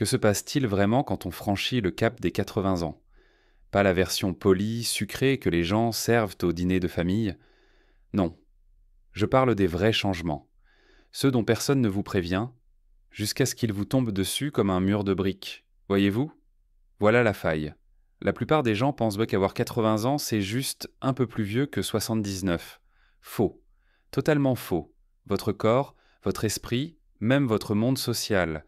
Que se passe-t-il vraiment quand on franchit le cap des 80 ans? Pas la version polie, sucrée que les gens servent au dîner de famille. Non, je parle des vrais changements, ceux dont personne ne vous prévient, jusqu'à ce qu'ils vous tombent dessus comme un mur de briques. Voyez-vous? Voilà la faille. La plupart des gens pensent qu'avoir 80 ans, c'est juste un peu plus vieux que 79. Faux. Totalement faux. Votre corps, votre esprit, même votre monde social,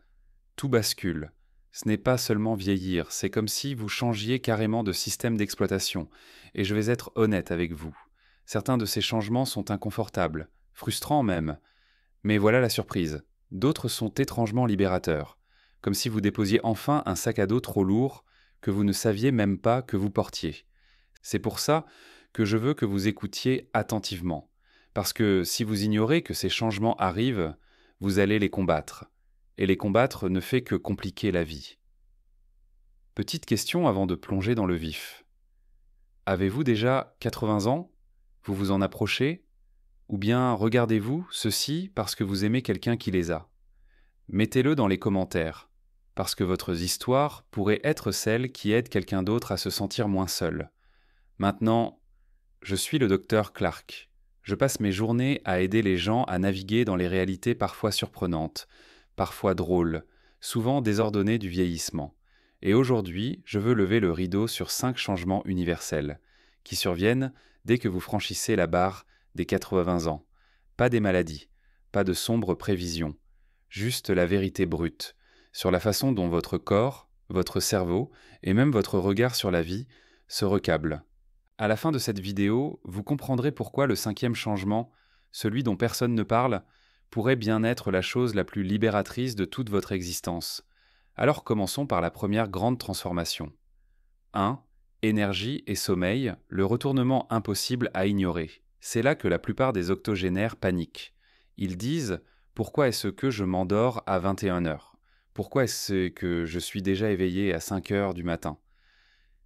tout bascule. Ce n'est pas seulement vieillir, c'est comme si vous changiez carrément de système d'exploitation. Et je vais être honnête avec vous. Certains de ces changements sont inconfortables, frustrants même. Mais voilà la surprise. D'autres sont étrangement libérateurs. Comme si vous déposiez enfin un sac à dos trop lourd que vous ne saviez même pas que vous portiez. C'est pour ça que je veux que vous écoutiez attentivement. Parce que si vous ignorez que ces changements arrivent, vous allez les combattre. Et les combattre ne fait que compliquer la vie. Petite question avant de plonger dans le vif. Avez-vous déjà 80 ans? Vous vous en approchez? Ou bien regardez-vous ceci parce que vous aimez quelqu'un qui les a? Mettez-le dans les commentaires, parce que votre histoire pourrait être celle qui aide quelqu'un d'autre à se sentir moins seul. Maintenant, je suis le docteur Clark. Je passe mes journées à aider les gens à naviguer dans les réalités parfois surprenantes, parfois drôles, souvent désordonnées du vieillissement. Et aujourd'hui, je veux lever le rideau sur 5 changements universels, qui surviennent dès que vous franchissez la barre des 80 ans. Pas des maladies, pas de sombres prévisions, juste la vérité brute, sur la façon dont votre corps, votre cerveau et même votre regard sur la vie se recablent. À la fin de cette vidéo, vous comprendrez pourquoi le 5e changement, celui dont personne ne parle, pourrait bien être la chose la plus libératrice de toute votre existence. Alors commençons par la première grande transformation. 1. Énergie et sommeil, le retournement impossible à ignorer. C'est là que la plupart des octogénaires paniquent. Ils disent « Pourquoi est-ce que je m'endors à 21 heures? Pourquoi est-ce que je suis déjà éveillé à 5 heures du matin ?»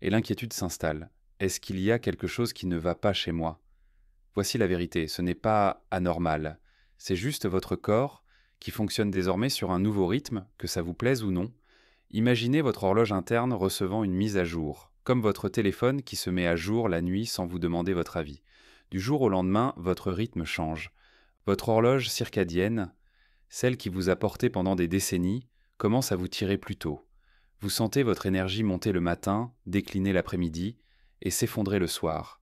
Et l'inquiétude s'installe. Est-ce qu'il y a quelque chose qui ne va pas chez moi? Voici la vérité, ce n'est pas anormal. C'est juste votre corps qui fonctionne désormais sur un nouveau rythme, que ça vous plaise ou non. Imaginez votre horloge interne recevant une mise à jour, comme votre téléphone qui se met à jour la nuit sans vous demander votre avis. Du jour au lendemain, votre rythme change. Votre horloge circadienne, celle qui vous a porté pendant des décennies, commence à vous tirer plus tôt. Vous sentez votre énergie monter le matin, décliner l'après-midi et s'effondrer le soir.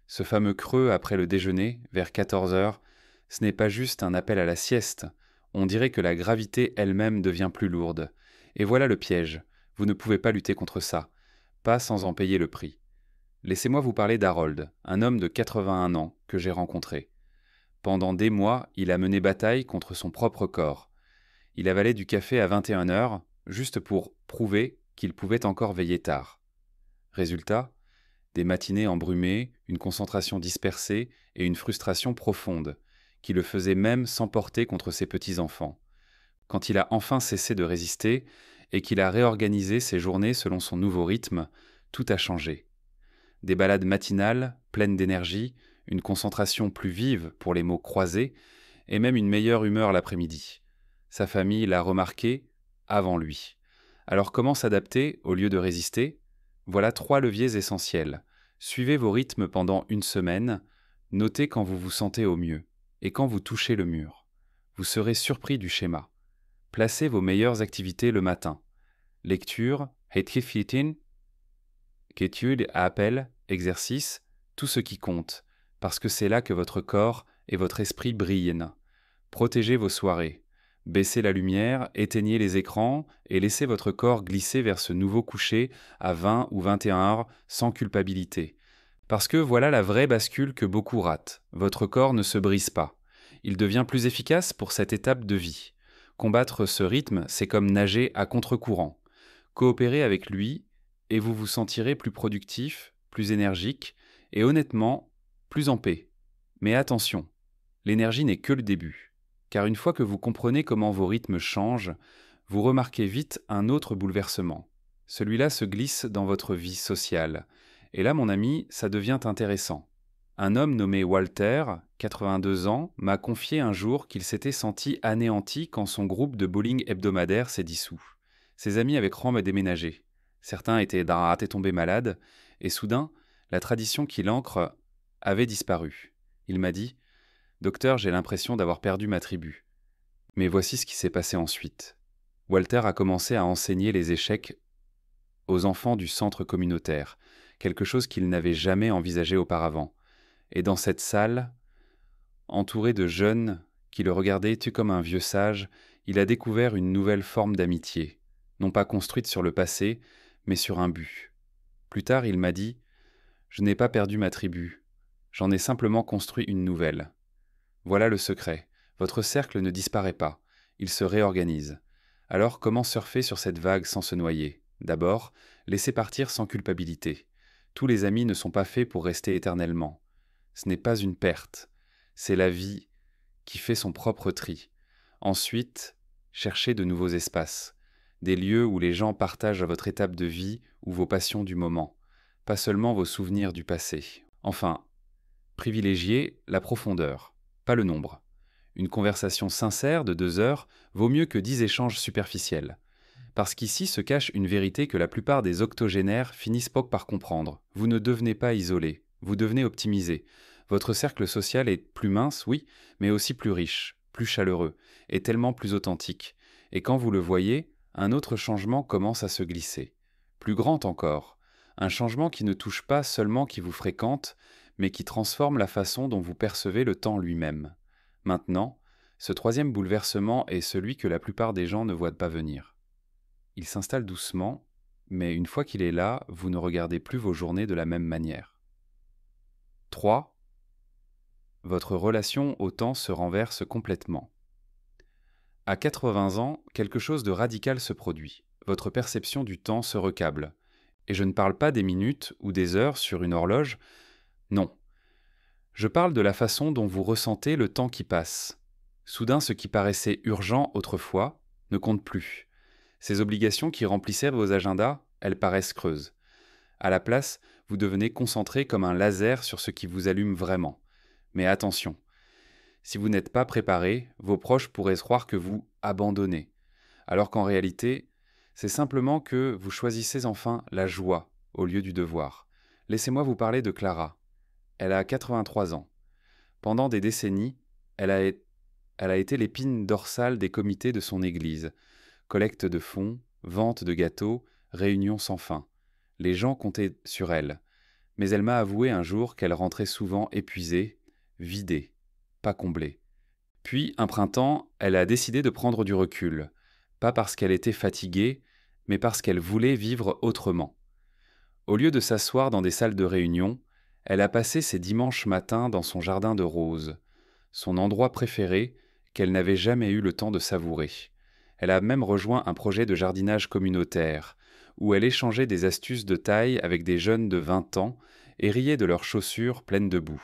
Ce fameux creux après le déjeuner, vers 14 heures, ce n'est pas juste un appel à la sieste, on dirait que la gravité elle-même devient plus lourde. Et voilà le piège, vous ne pouvez pas lutter contre ça, pas sans en payer le prix. Laissez-moi vous parler d'Harold, un homme de 81 ans que j'ai rencontré. Pendant des mois, il a mené bataille contre son propre corps. Il avalait du café à 21 heures, juste pour prouver qu'il pouvait encore veiller tard. Résultat, des matinées embrumées, une concentration dispersée et une frustration profonde, qui le faisaient même s'emporter contre ses petits-enfants. Quand il a enfin cessé de résister et qu'il a réorganisé ses journées selon son nouveau rythme, tout a changé. Des balades matinales, pleines d'énergie, une concentration plus vive pour les mots croisés, et même une meilleure humeur l'après-midi. Sa famille l'a remarqué avant lui. Alors comment s'adapter au lieu de résister? Voilà 3 leviers essentiels. Suivez vos rythmes pendant une semaine, notez quand vous vous sentez au mieux, et quand vous touchez le mur. Vous serez surpris du schéma. Placez vos meilleures activités le matin. Lecture, Heitkifitin, qu'étude, appel, exercice, tout ce qui compte, parce que c'est là que votre corps et votre esprit brillent. Protégez vos soirées. Baissez la lumière, éteignez les écrans et laissez votre corps glisser vers ce nouveau coucher à 20 ou 21 heures sans culpabilité. Parce que voilà la vraie bascule que beaucoup ratent. Votre corps ne se brise pas. Il devient plus efficace pour cette étape de vie. Combattre ce rythme, c'est comme nager à contre-courant. Coopérez avec lui et vous vous sentirez plus productif, plus énergique et honnêtement, plus en paix. Mais attention, l'énergie n'est que le début. Car une fois que vous comprenez comment vos rythmes changent, vous remarquez vite un autre bouleversement. Celui-là se glisse dans votre vie sociale. Et là, mon ami, ça devient intéressant. Un homme nommé Walter, 82 ans, m'a confié un jour qu'il s'était senti anéanti quand son groupe de bowling hebdomadaire s'est dissous. Ses amis avaient cran à déménager. Certains étaient d'un raté tombés malades, et soudain, la tradition qui l'ancre avait disparu. Il m'a dit « Docteur, j'ai l'impression d'avoir perdu ma tribu. » Mais voici ce qui s'est passé ensuite. Walter a commencé à enseigner les échecs aux enfants du centre communautaire, quelque chose qu'il n'avait jamais envisagé auparavant. Et dans cette salle, entouré de jeunes qui le regardaient tu comme un vieux sage, il a découvert une nouvelle forme d'amitié, non pas construite sur le passé, mais sur un but. Plus tard, il m'a dit « Je n'ai pas perdu ma tribu, j'en ai simplement construit une nouvelle. Voilà le secret, votre cercle ne disparaît pas, il se réorganise. Alors comment surfer sur cette vague sans se noyer ? D'abord, laissez partir sans culpabilité. Tous les amis ne sont pas faits pour rester éternellement. Ce n'est pas une perte, c'est la vie qui fait son propre tri. Ensuite, cherchez de nouveaux espaces, des lieux où les gens partagent votre étape de vie ou vos passions du moment, pas seulement vos souvenirs du passé. Enfin, privilégiez la profondeur, pas le nombre. Une conversation sincère de 2 heures vaut mieux que 10 échanges superficiels. Parce qu'ici se cache une vérité que la plupart des octogénaires finissent par comprendre. Vous ne devenez pas isolé, vous devenez optimisé. Votre cercle social est plus mince, oui, mais aussi plus riche, plus chaleureux, et tellement plus authentique. Et quand vous le voyez, un autre changement commence à se glisser. Plus grand encore, un changement qui ne touche pas seulement qui vous fréquente, mais qui transforme la façon dont vous percevez le temps lui-même. Maintenant, ce troisième bouleversement est celui que la plupart des gens ne voient pas venir. Il s'installe doucement, mais une fois qu'il est là, vous ne regardez plus vos journées de la même manière. 3. Votre relation au temps se renverse complètement. À 80 ans, quelque chose de radical se produit. Votre perception du temps se recable. Et je ne parle pas des minutes ou des heures sur une horloge, non. Je parle de la façon dont vous ressentez le temps qui passe. Soudain, ce qui paraissait urgent autrefois ne compte plus. Ces obligations qui remplissaient vos agendas, elles paraissent creuses. À la place, vous devenez concentré comme un laser sur ce qui vous allume vraiment. Mais attention, si vous n'êtes pas préparé, vos proches pourraient croire que vous abandonnez, alors qu'en réalité, c'est simplement que vous choisissez enfin la joie au lieu du devoir. Laissez-moi vous parler de Clara. Elle a 83 ans. Pendant des décennies, elle a été l'épine dorsale des comités de son église. Collecte de fonds, vente de gâteaux, réunions sans fin. Les gens comptaient sur elle. Mais elle m'a avoué un jour qu'elle rentrait souvent épuisée, vidée, pas comblée. Puis, un printemps, elle a décidé de prendre du recul. Pas parce qu'elle était fatiguée, mais parce qu'elle voulait vivre autrement. Au lieu de s'asseoir dans des salles de réunion, elle a passé ses dimanches matins dans son jardin de roses, son endroit préféré qu'elle n'avait jamais eu le temps de savourer. Elle a même rejoint un projet de jardinage communautaire, où elle échangeait des astuces de taille avec des jeunes de 20 ans et riait de leurs chaussures pleines de boue.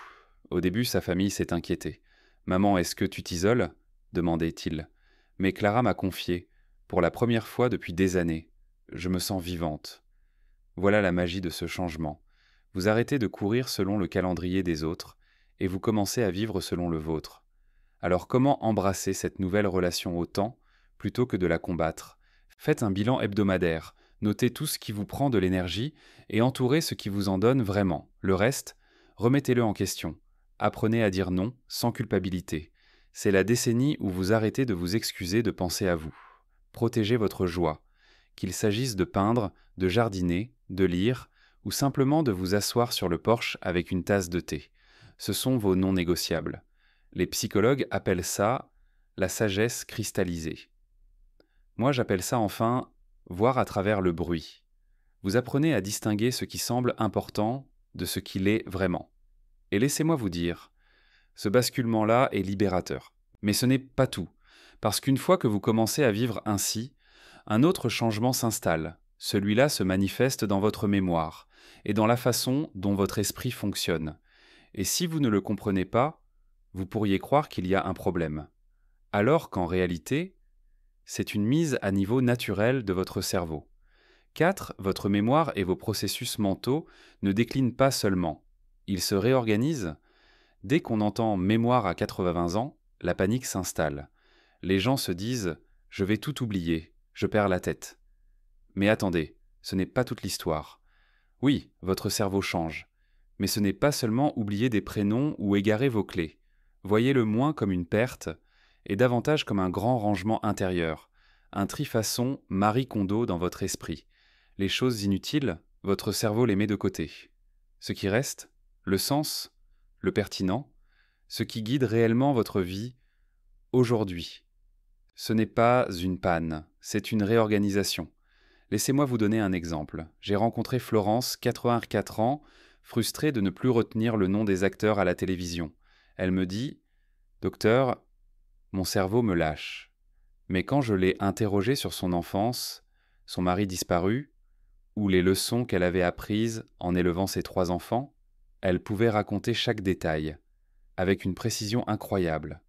Au début, sa famille s'est inquiétée. « Maman, est-ce que tu t'isoles ?» demandait-il. Mais Clara m'a confié, pour la première fois depuis des années, « Je me sens vivante. » Voilà la magie de ce changement. Vous arrêtez de courir selon le calendrier des autres et vous commencez à vivre selon le vôtre. Alors comment embrasser cette nouvelle relation au temps plutôt que de la combattre ? Faites un bilan hebdomadaire, notez tout ce qui vous prend de l'énergie et entourez ce qui vous en donne vraiment. Le reste, remettez-le en question. Apprenez à dire non sans culpabilité. C'est la décennie où vous arrêtez de vous excuser de penser à vous. Protégez votre joie. Qu'il s'agisse de peindre, de jardiner, de lire, ou simplement de vous asseoir sur le porche avec une tasse de thé. Ce sont vos non négociables. Les psychologues appellent ça la sagesse cristallisée. Moi, j'appelle ça enfin voir à travers le bruit. Vous apprenez à distinguer ce qui semble important de ce qui l'est vraiment. Et laissez-moi vous dire, ce basculement-là est libérateur. Mais ce n'est pas tout, parce qu'une fois que vous commencez à vivre ainsi, un autre changement s'installe. Celui-là se manifeste dans votre mémoire et dans la façon dont votre esprit fonctionne. Et si vous ne le comprenez pas, vous pourriez croire qu'il y a un problème. Alors qu'en réalité, c'est une mise à niveau naturel de votre cerveau. 4. Votre mémoire et vos processus mentaux ne déclinent pas seulement. Ils se réorganisent. Dès qu'on entend « mémoire à 80 ans », la panique s'installe. Les gens se disent « je vais tout oublier, je perds la tête ». Mais attendez, ce n'est pas toute l'histoire. Oui, votre cerveau change. Mais ce n'est pas seulement oublier des prénoms ou égarer vos clés. Voyez-le moins comme une perte et davantage comme un grand rangement intérieur, un trifaçon Marie Kondo dans votre esprit. Les choses inutiles, votre cerveau les met de côté. Ce qui reste, le sens, le pertinent, ce qui guide réellement votre vie aujourd'hui. Ce n'est pas une panne, c'est une réorganisation. Laissez-moi vous donner un exemple. J'ai rencontré Florence, 84 ans, frustrée de ne plus retenir le nom des acteurs à la télévision. Elle me dit « Docteur, mon cerveau me lâche. » Mais quand je l'ai interrogée sur son enfance, son mari disparu, ou les leçons qu'elle avait apprises en élevant ses 3 enfants, elle pouvait raconter chaque détail, avec une précision incroyable.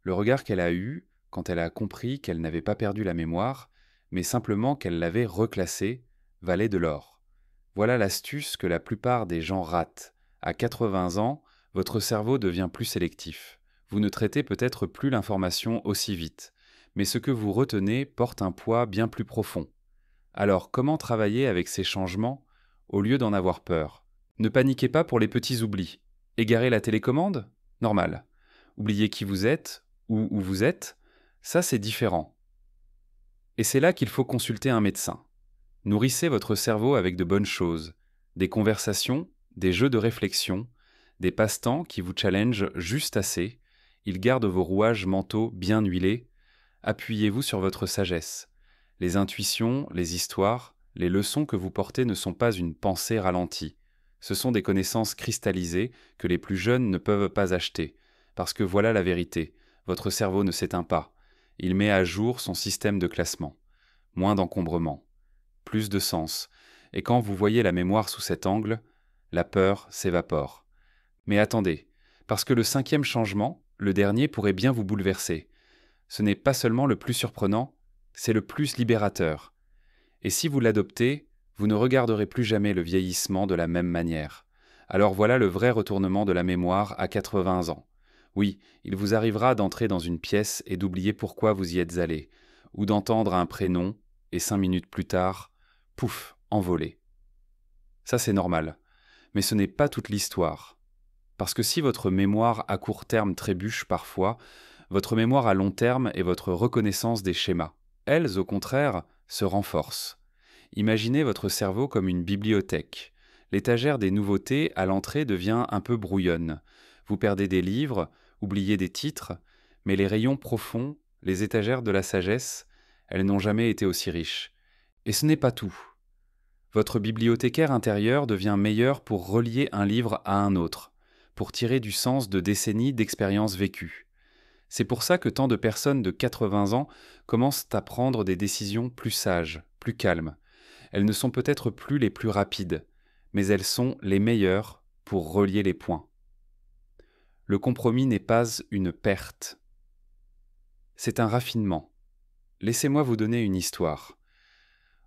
Le regard qu'elle a eu, quand elle a compris qu'elle n'avait pas perdu la mémoire, mais simplement qu'elle l'avait reclassée, valait de l'or. Voilà l'astuce que la plupart des gens ratent. À 80 ans, votre cerveau devient plus sélectif. Vous ne traitez peut-être plus l'information aussi vite, mais ce que vous retenez porte un poids bien plus profond. Alors, comment travailler avec ces changements au lieu d'en avoir peur? Ne paniquez pas pour les petits oublis. Égarer la télécommande? Normal. Oubliez qui vous êtes ou où vous êtes? Ça, c'est différent. Et c'est là qu'il faut consulter un médecin. Nourrissez votre cerveau avec de bonnes choses, des conversations, des jeux de réflexion, des passe-temps qui vous challengent juste assez. Ils gardent vos rouages mentaux bien huilés. Appuyez-vous sur votre sagesse. Les intuitions, les histoires, les leçons que vous portez ne sont pas une pensée ralentie. Ce sont des connaissances cristallisées que les plus jeunes ne peuvent pas acheter. Parce que voilà la vérité, votre cerveau ne s'éteint pas. Il met à jour son système de classement. Moins d'encombrement, plus de sens. Et quand vous voyez la mémoire sous cet angle, la peur s'évapore. Mais attendez, parce que le 5e changement, le dernier, pourrait bien vous bouleverser. Ce n'est pas seulement le plus surprenant, c'est le plus libérateur. Et si vous l'adoptez, vous ne regarderez plus jamais le vieillissement de la même manière. Alors voilà le vrai retournement de la mémoire à 80 ans. Oui, il vous arrivera d'entrer dans une pièce et d'oublier pourquoi vous y êtes allé, ou d'entendre un prénom, et 5 minutes plus tard, pouf, envolé. Ça c'est normal, mais ce n'est pas toute l'histoire. Parce que si votre mémoire à court terme trébuche parfois, votre mémoire à long terme et votre reconnaissance des schémas, elles, au contraire, se renforcent. Imaginez votre cerveau comme une bibliothèque. L'étagère des nouveautés à l'entrée devient un peu brouillonne. Vous perdez des livres, oubliez des titres, mais les rayons profonds, les étagères de la sagesse, elles n'ont jamais été aussi riches. Et ce n'est pas tout. Votre bibliothécaire intérieur devient meilleur pour relier un livre à un autre, pour tirer du sens de décennies d'expériences vécues. C'est pour ça que tant de personnes de 80 ans commencent à prendre des décisions plus sages, plus calmes. Elles ne sont peut-être plus les plus rapides, mais elles sont les meilleures pour relier les points. Le compromis n'est pas une perte. C'est un raffinement. Laissez-moi vous donner une histoire.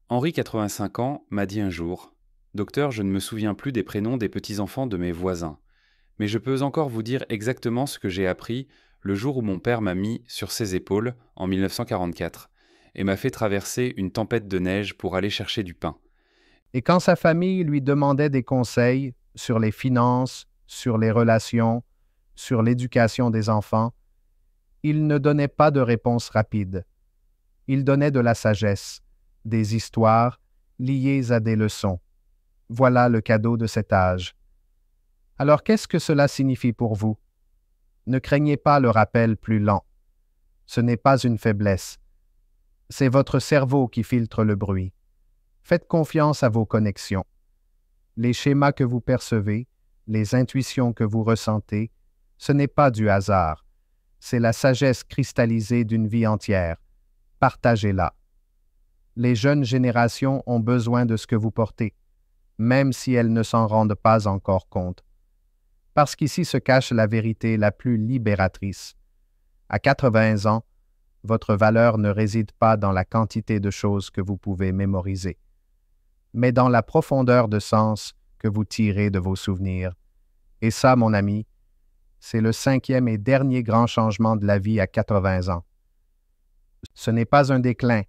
Henri, 85 ans, m'a dit un jour « Docteur, je ne me souviens plus des prénoms des petits-enfants de mes voisins, mais je peux encore vous dire exactement ce que j'ai appris le jour où mon père m'a mis sur ses épaules en 1944 et m'a fait traverser une tempête de neige pour aller chercher du pain. » Et quand sa famille lui demandait des conseils sur les finances, sur les relations, sur l'éducation des enfants, il ne donnait pas de réponse rapide. Il donnait de la sagesse, des histoires liées à des leçons. Voilà le cadeau de cet âge. Alors qu'est-ce que cela signifie pour vous? Ne craignez pas le rappel plus lent. Ce n'est pas une faiblesse. C'est votre cerveau qui filtre le bruit. Faites confiance à vos connexions. Les schémas que vous percevez, les intuitions que vous ressentez, ce n'est pas du hasard. C'est la sagesse cristallisée d'une vie entière. Partagez-la. Les jeunes générations ont besoin de ce que vous portez, même si elles ne s'en rendent pas encore compte. Parce qu'ici se cache la vérité la plus libératrice. À 80 ans, votre valeur ne réside pas dans la quantité de choses que vous pouvez mémoriser, mais dans la profondeur de sens que vous tirez de vos souvenirs. Et ça, mon ami, c'est le 5e et dernier grand changement de la vie à 80 ans. Ce n'est pas un déclin,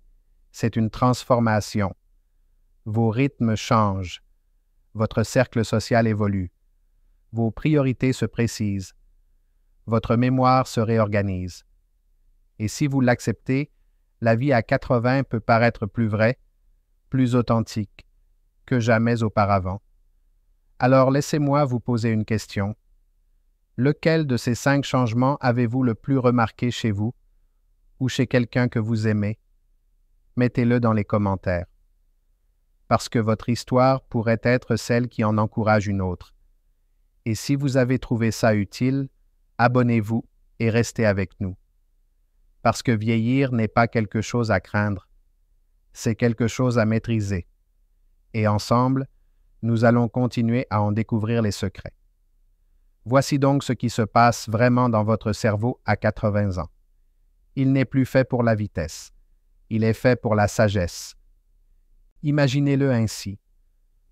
c'est une transformation. Vos rythmes changent. Votre cercle social évolue. Vos priorités se précisent. Votre mémoire se réorganise. Et si vous l'acceptez, la vie à 80 peut paraître plus vraie, plus authentique que jamais auparavant. Alors laissez-moi vous poser une question. Lequel de ces 5 changements avez-vous le plus remarqué chez vous ou chez quelqu'un que vous aimez? Mettez-le dans les commentaires. Parce que votre histoire pourrait être celle qui en encourage une autre. Et si vous avez trouvé ça utile, abonnez-vous et restez avec nous. Parce que vieillir n'est pas quelque chose à craindre, c'est quelque chose à maîtriser. Et ensemble, nous allons continuer à en découvrir les secrets. Voici donc ce qui se passe vraiment dans votre cerveau à 80 ans. Il n'est plus fait pour la vitesse, il est fait pour la sagesse. Imaginez-le ainsi.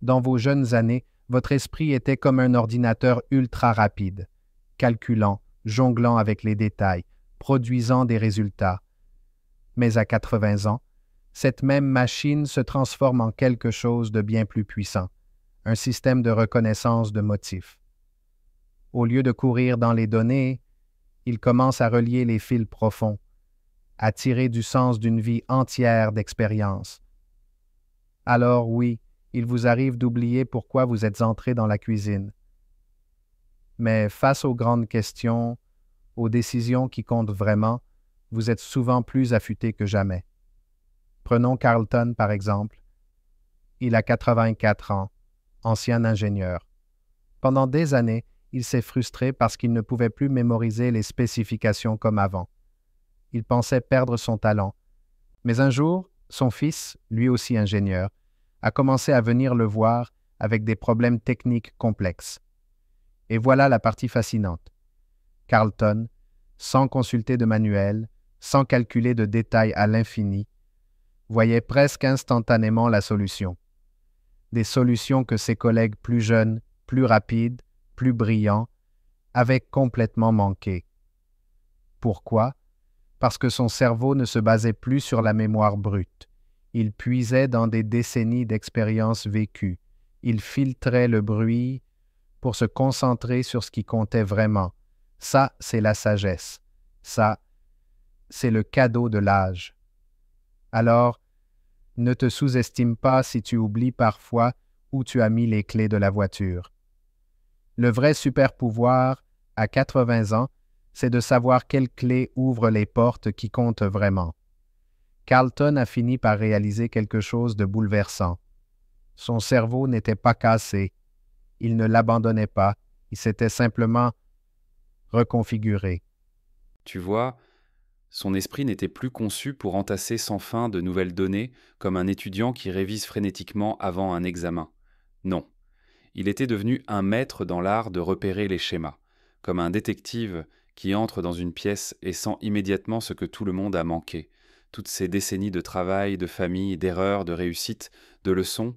Dans vos jeunes années, votre esprit était comme un ordinateur ultra rapide, calculant, jonglant avec les détails, produisant des résultats. Mais à 80 ans, cette même machine se transforme en quelque chose de bien plus puissant, un système de reconnaissance de motifs. Au lieu de courir dans les données, il commence à relier les fils profonds, à tirer du sens d'une vie entière d'expérience. Alors oui, il vous arrive d'oublier pourquoi vous êtes entré dans la cuisine. Mais face aux grandes questions, aux décisions qui comptent vraiment, vous êtes souvent plus affûté que jamais. Prenons Carlton par exemple. Il a 84 ans, ancien ingénieur. Pendant des années, il s'est frustré parce qu'il ne pouvait plus mémoriser les spécifications comme avant. Il pensait perdre son talent. Mais un jour, son fils, lui aussi ingénieur, a commencé à venir le voir avec des problèmes techniques complexes. Et voilà la partie fascinante. Carlton, sans consulter de manuel, sans calculer de détails à l'infini, voyait presque instantanément la solution. Des solutions que ses collègues plus jeunes, plus rapides, plus brillants, avaient complètement manquées. Pourquoi? Parce que son cerveau ne se basait plus sur la mémoire brute. Il puisait dans des décennies d'expériences vécues. Il filtrait le bruit pour se concentrer sur ce qui comptait vraiment. Ça, c'est la sagesse. Ça, c'est le cadeau de l'âge. Alors, ne te sous-estime pas si tu oublies parfois où tu as mis les clés de la voiture. Le vrai super-pouvoir, à 80 ans, c'est de savoir quelles clés ouvrent les portes qui comptent vraiment. Carlton a fini par réaliser quelque chose de bouleversant. Son cerveau n'était pas cassé. Il ne l'abandonnait pas. Il s'était simplement reconfiguré. Tu vois, son esprit n'était plus conçu pour entasser sans fin de nouvelles données comme un étudiant qui révise frénétiquement avant un examen. Non, il était devenu un maître dans l'art de repérer les schémas, comme un détective qui entre dans une pièce et sent immédiatement ce que tout le monde a manqué. Toutes ces décennies de travail, de famille, d'erreurs, de réussites, de leçons,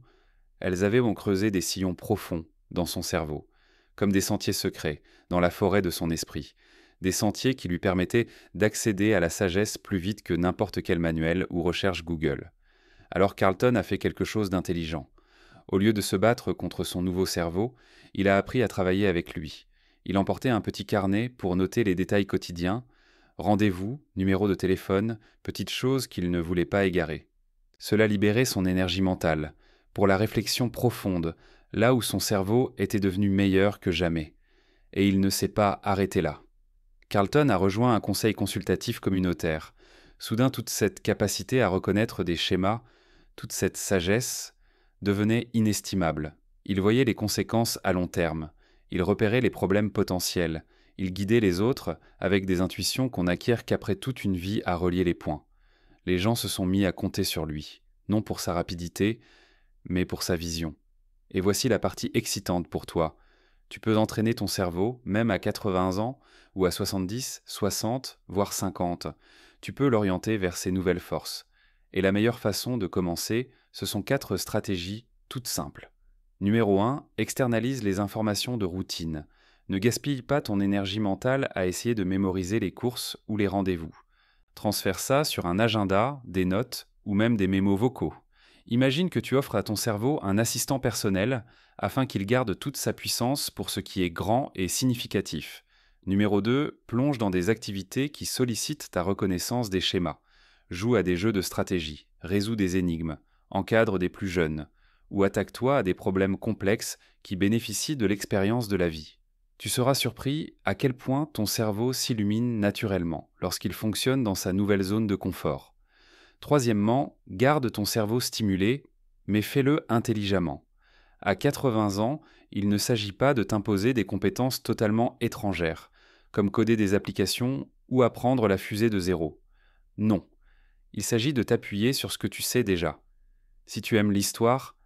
elles avaient creusé des sillons profonds dans son cerveau, comme des sentiers secrets dans la forêt de son esprit, des sentiers qui lui permettaient d'accéder à la sagesse plus vite que n'importe quel manuel ou recherche Google. Alors Carlton a fait quelque chose d'intelligent. Au lieu de se battre contre son nouveau cerveau, il a appris à travailler avec lui. Il emportait un petit carnet pour noter les détails quotidiens, rendez-vous, numéro de téléphone, petites choses qu'il ne voulait pas égarer. Cela libérait son énergie mentale, pour la réflexion profonde, là où son cerveau était devenu meilleur que jamais. Et il ne s'est pas arrêté là. Carlton a rejoint un conseil consultatif communautaire. Soudain, toute cette capacité à reconnaître des schémas, toute cette sagesse, devenait inestimable. Il voyait les conséquences à long terme. Il repérait les problèmes potentiels. Il guidait les autres avec des intuitions qu'on n'acquiert qu'après toute une vie à relier les points. Les gens se sont mis à compter sur lui, non pour sa rapidité, mais pour sa vision. Et voici la partie excitante pour toi. Tu peux entraîner ton cerveau, même à 80 ans, ou à 70, 60, voire 50. Tu peux l'orienter vers ses nouvelles forces. Et la meilleure façon de commencer, ce sont 4 stratégies toutes simples. Numéro 1, externalise les informations de routine. Ne gaspille pas ton énergie mentale à essayer de mémoriser les courses ou les rendez-vous. Transfère ça sur un agenda, des notes ou même des mémos vocaux. Imagine que tu offres à ton cerveau un assistant personnel afin qu'il garde toute sa puissance pour ce qui est grand et significatif. Numéro 2, plonge dans des activités qui sollicitent ta reconnaissance des schémas. Joue à des jeux de stratégie, résous des énigmes, encadre des plus jeunes, ou attaque-toi à des problèmes complexes qui bénéficient de l'expérience de la vie. Tu seras surpris à quel point ton cerveau s'illumine naturellement lorsqu'il fonctionne dans sa nouvelle zone de confort. Troisièmement, garde ton cerveau stimulé, mais fais-le intelligemment. À 80 ans, il ne s'agit pas de t'imposer des compétences totalement étrangères, comme coder des applications ou apprendre la fusée de zéro. Non, il s'agit de t'appuyer sur ce que tu sais déjà. Si tu aimes l'histoire,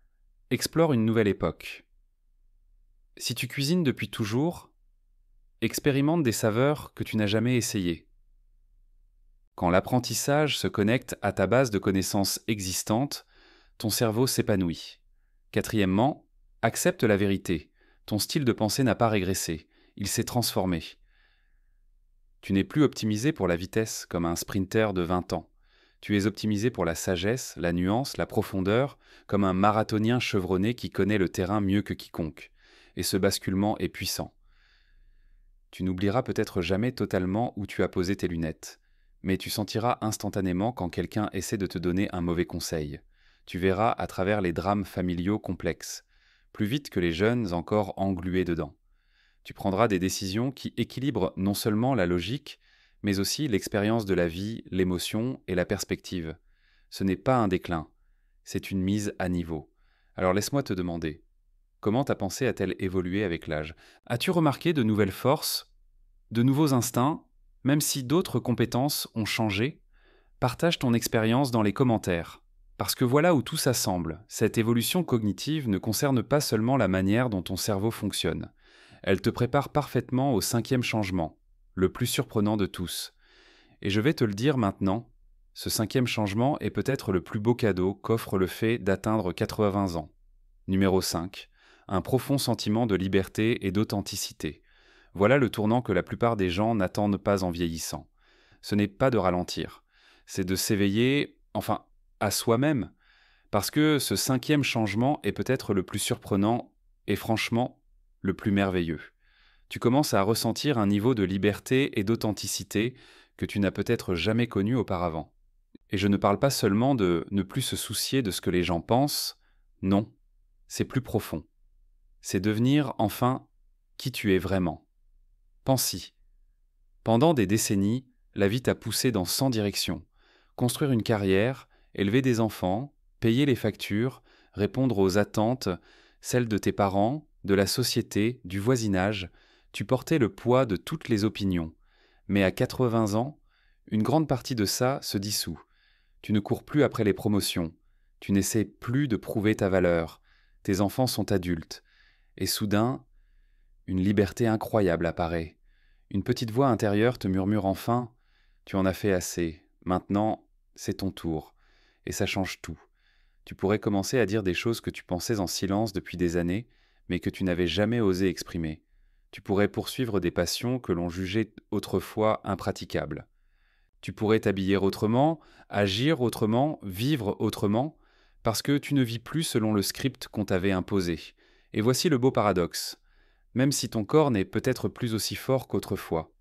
explore une nouvelle époque. Si tu cuisines depuis toujours, expérimente des saveurs que tu n'as jamais essayées. Quand l'apprentissage se connecte à ta base de connaissances existantes, ton cerveau s'épanouit. Quatrièmement, accepte la vérité. Ton style de pensée n'a pas régressé, il s'est transformé. Tu n'es plus optimisé pour la vitesse comme un sprinter de 20 ans. Tu es optimisé pour la sagesse, la nuance, la profondeur, comme un marathonien chevronné qui connaît le terrain mieux que quiconque. Et ce basculement est puissant. Tu n'oublieras peut-être jamais totalement où tu as posé tes lunettes, mais tu sentiras instantanément quand quelqu'un essaie de te donner un mauvais conseil. Tu verras à travers les drames familiaux complexes, plus vite que les jeunes encore englués dedans. Tu prendras des décisions qui équilibrent non seulement la logique, mais aussi l'expérience de la vie, l'émotion et la perspective. Ce n'est pas un déclin, c'est une mise à niveau. Alors laisse-moi te demander, comment ta pensée a-t-elle évolué avec l'âge? As-tu remarqué de nouvelles forces, de nouveaux instincts, même si d'autres compétences ont changé? Partage ton expérience dans les commentaires. Parce que voilà où tout s'assemble. Cette évolution cognitive ne concerne pas seulement la manière dont ton cerveau fonctionne. Elle te prépare parfaitement au 5e changement, le plus surprenant de tous. Et je vais te le dire maintenant, ce 5e changement est peut-être le plus beau cadeau qu'offre le fait d'atteindre 80 ans. Numéro 5. Un profond sentiment de liberté et d'authenticité. Voilà le tournant que la plupart des gens n'attendent pas en vieillissant. Ce n'est pas de ralentir, c'est de s'éveiller, enfin, à soi-même, parce que ce 5e changement est peut-être le plus surprenant et franchement, le plus merveilleux. Tu commences à ressentir un niveau de liberté et d'authenticité que tu n'as peut-être jamais connu auparavant. Et je ne parle pas seulement de ne plus se soucier de ce que les gens pensent, non, c'est plus profond. C'est devenir enfin qui tu es vraiment. Pense-y. Pendant des décennies, la vie t'a poussé dans 100 directions. Construire une carrière, élever des enfants, payer les factures, répondre aux attentes, celles de tes parents, de la société, du voisinage, tu portais le poids de toutes les opinions. Mais à 80 ans, une grande partie de ça se dissout. Tu ne cours plus après les promotions. Tu n'essaies plus de prouver ta valeur. Tes enfants sont adultes. Et soudain, une liberté incroyable apparaît. Une petite voix intérieure te murmure enfin « Tu en as fait assez. Maintenant, c'est ton tour. » Et ça change tout. Tu pourrais commencer à dire des choses que tu pensais en silence depuis des années, mais que tu n'avais jamais osé exprimer. Tu pourrais poursuivre des passions que l'on jugeait autrefois impraticables. Tu pourrais t'habiller autrement, agir autrement, vivre autrement, parce que tu ne vis plus selon le script qu'on t'avait imposé. Et voici le beau paradoxe. Même si ton corps n'est peut-être plus aussi fort qu'autrefois,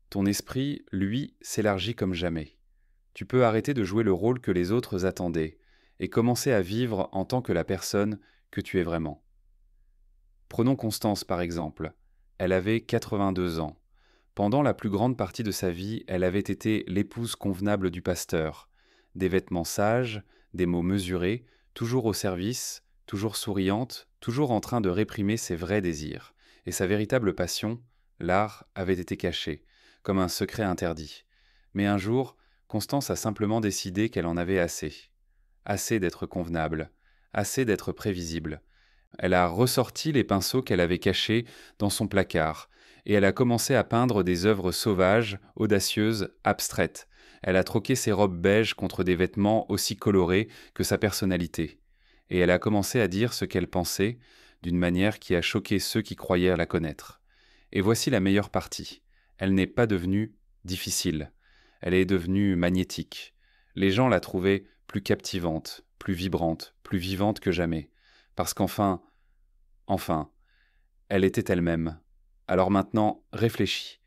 ton esprit, lui, s'élargit comme jamais. Tu peux arrêter de jouer le rôle que les autres attendaient et commencer à vivre en tant que la personne que tu es vraiment. Prenons Constance par exemple. Elle avait 82 ans. Pendant la plus grande partie de sa vie, elle avait été l'épouse convenable du pasteur. Des vêtements sages, des mots mesurés, toujours au service, toujours souriante, toujours en train de réprimer ses vrais désirs. Et sa véritable passion, l'art, avait été cachée, comme un secret interdit. Mais un jour, Constance a simplement décidé qu'elle en avait assez. Assez d'être convenable, assez d'être prévisible. Elle a ressorti les pinceaux qu'elle avait cachés dans son placard, et elle a commencé à peindre des œuvres sauvages, audacieuses, abstraites. Elle a troqué ses robes beiges contre des vêtements aussi colorés que sa personnalité. Et elle a commencé à dire ce qu'elle pensait, d'une manière qui a choqué ceux qui croyaient la connaître. Et voici la meilleure partie. Elle n'est pas devenue difficile. Elle est devenue magnétique. Les gens la trouvaient plus captivante, plus vibrante, plus vivante que jamais. Parce qu'enfin, elle était elle-même. Alors maintenant, réfléchis.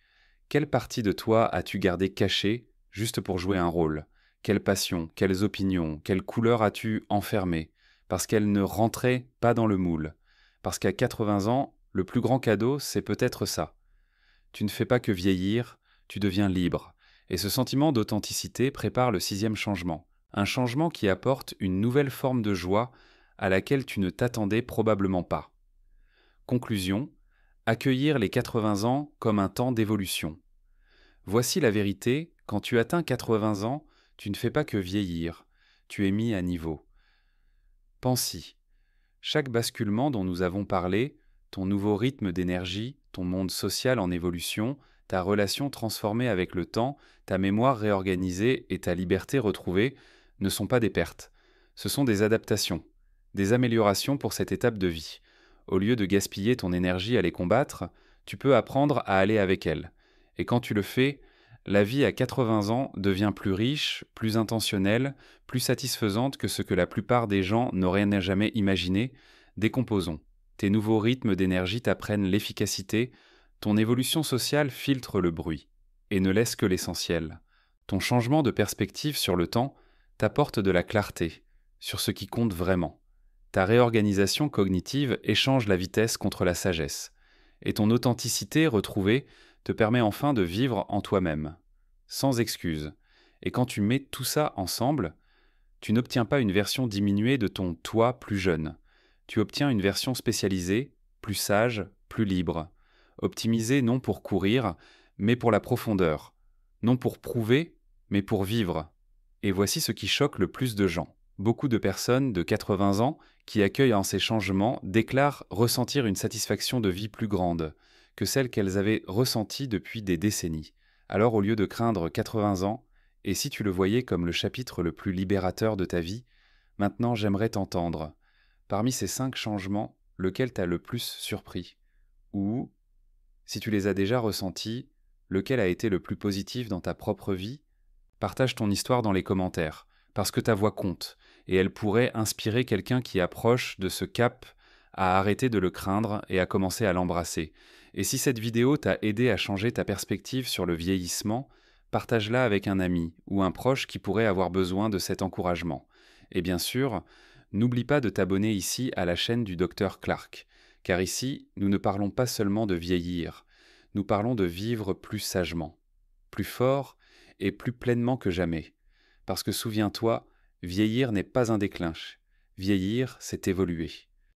Quelle partie de toi as-tu gardé cachée juste pour jouer un rôle? Quelle passion, quelles opinions, quelles couleurs as-tu enfermées parce qu'elles ne rentraient pas dans le moule? Parce qu'à 80 ans, le plus grand cadeau, c'est peut-être ça. Tu ne fais pas que vieillir, tu deviens libre. Et ce sentiment d'authenticité prépare le 6e changement. Un changement qui apporte une nouvelle forme de joie à laquelle tu ne t'attendais probablement pas. Conclusion, accueillir les 80 ans comme un temps d'évolution. Voici la vérité, quand tu atteins 80 ans, tu ne fais pas que vieillir, tu es mis à niveau. Pense-y. Chaque basculement dont nous avons parlé, ton nouveau rythme d'énergie, ton monde social en évolution, ta relation transformée avec le temps, ta mémoire réorganisée et ta liberté retrouvée, ne sont pas des pertes. Ce sont des adaptations, des améliorations pour cette étape de vie. Au lieu de gaspiller ton énergie à les combattre, tu peux apprendre à aller avec elles. Et quand tu le fais, la vie à 80 ans devient plus riche, plus intentionnelle, plus satisfaisante que ce que la plupart des gens n'auraient jamais imaginé. Décomposons. Tes nouveaux rythmes d'énergie t'apprennent l'efficacité, ton évolution sociale filtre le bruit, et ne laisse que l'essentiel. Ton changement de perspective sur le temps t'apporte de la clarté, sur ce qui compte vraiment. Ta réorganisation cognitive échange la vitesse contre la sagesse, et ton authenticité retrouvée te permet enfin de vivre en toi-même, sans excuse. Et quand tu mets tout ça ensemble, tu n'obtiens pas une version diminuée de ton toi plus jeune. Tu obtiens une version spécialisée, plus sage, plus libre. Optimisée non pour courir, mais pour la profondeur. Non pour prouver, mais pour vivre. Et voici ce qui choque le plus de gens. Beaucoup de personnes de 80 ans qui accueillent en ces changements déclarent ressentir une satisfaction de vie plus grande que celle qu'elles avaient ressentie depuis des décennies. Alors au lieu de craindre 80 ans, et si tu le voyais comme le chapitre le plus libérateur de ta vie, maintenant j'aimerais t'entendre. Parmi ces 5 changements, lequel t'a le plus surpris? Ou, si tu les as déjà ressentis, lequel a été le plus positif dans ta propre vie? Partage ton histoire dans les commentaires, parce que ta voix compte, et elle pourrait inspirer quelqu'un qui approche de ce cap à arrêter de le craindre et à commencer à l'embrasser. Et si cette vidéo t'a aidé à changer ta perspective sur le vieillissement, partage-la avec un ami ou un proche qui pourrait avoir besoin de cet encouragement. Et bien sûr, n'oublie pas de t'abonner ici à la chaîne du Dr Clark, car ici, nous ne parlons pas seulement de vieillir, nous parlons de vivre plus sagement, plus fort et plus pleinement que jamais. Parce que souviens-toi, vieillir n'est pas un déclin. Vieillir, c'est évoluer.